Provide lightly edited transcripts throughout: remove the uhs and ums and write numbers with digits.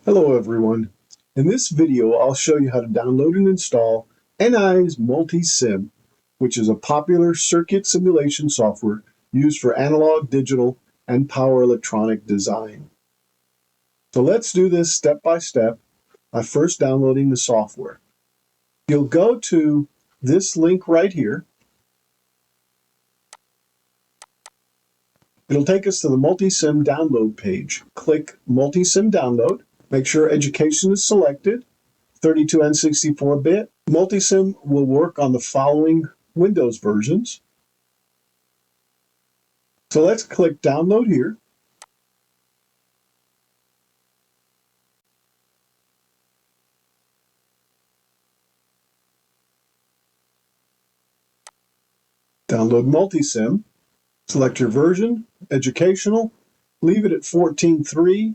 Hello everyone. In this video, I'll show you how to download and install NI's Multisim, which is a popular circuit simulation software used for analog, digital, and power electronic design. So let's do this step by step by first downloading the software. You'll go to this link right here. It'll take us to the Multisim download page. Click Multisim download. Make sure education is selected, 32 and 64-bit. Multisim will work on the following Windows versions. So let's click download here. Download Multisim. Select your version, educational, leave it at 14.3.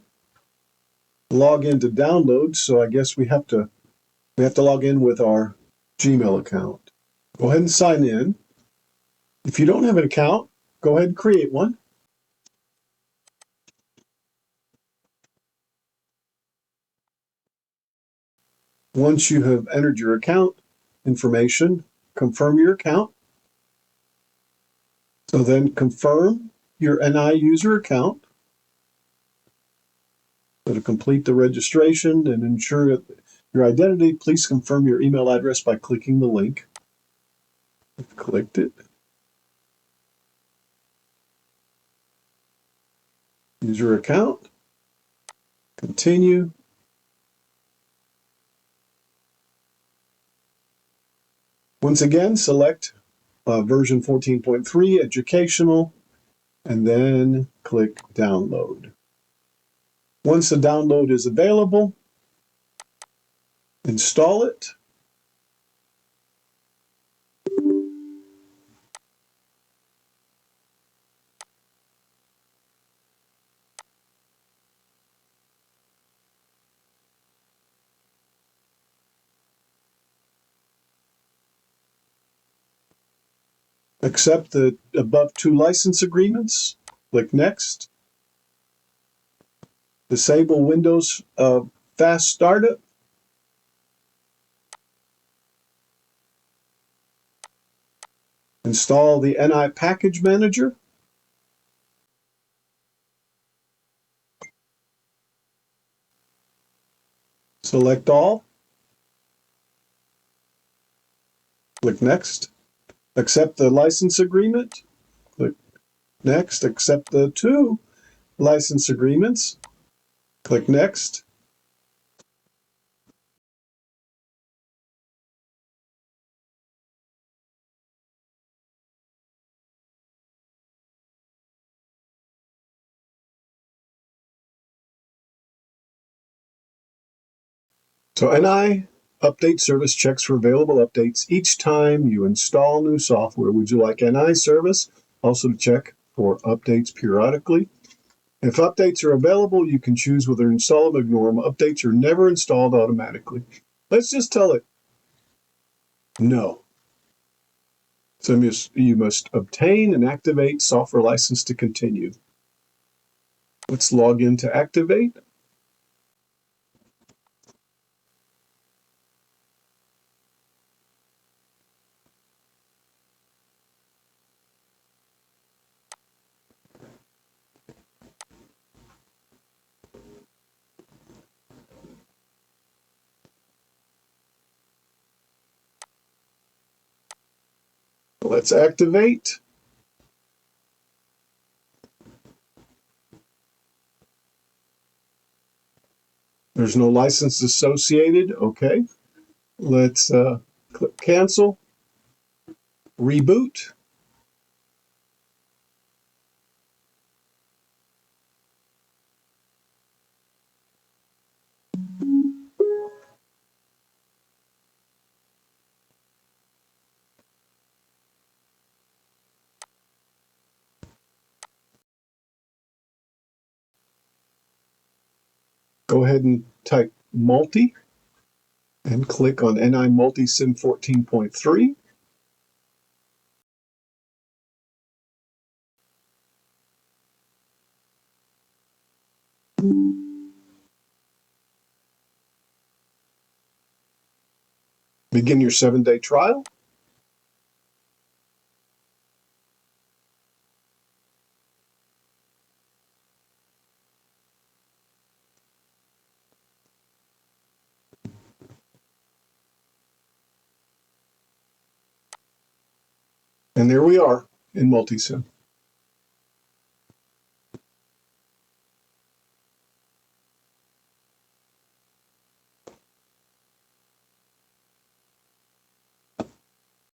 Log into download, so I guess we have to log in with our Gmail account. Go ahead and sign in. If you don't have an account, go ahead and create one. Once you have entered your account information, confirm your account. So then confirm your NI user account. So to complete the registration and ensure your identity, please confirm your email address by clicking the link. I've clicked it. User account. Continue. Once again, select version 14.3, educational, and then click download. Once the download is available, install it. Accept the above two license agreements. Click Next. Disable Windows Fast Startup. Install the NI Package Manager. Select all. Click Next. Accept the license agreement. Click Next. Accept the two license agreements. Click Next. So NI Update Service checks for available updates each time you install new software. Would you like NI service also to check for updates periodically? If updates are available, you can choose whether to install them or ignore them. Updates are never installed automatically. Let's just tell it no. So you must obtain and activate software license to continue. Let's log in to activate. Let's activate. There's no license associated. Okay. Let's click cancel. Reboot. Go ahead and type multi and click on NI Multisim 14.3. Begin your 7-day trial. And there we are in Multisim.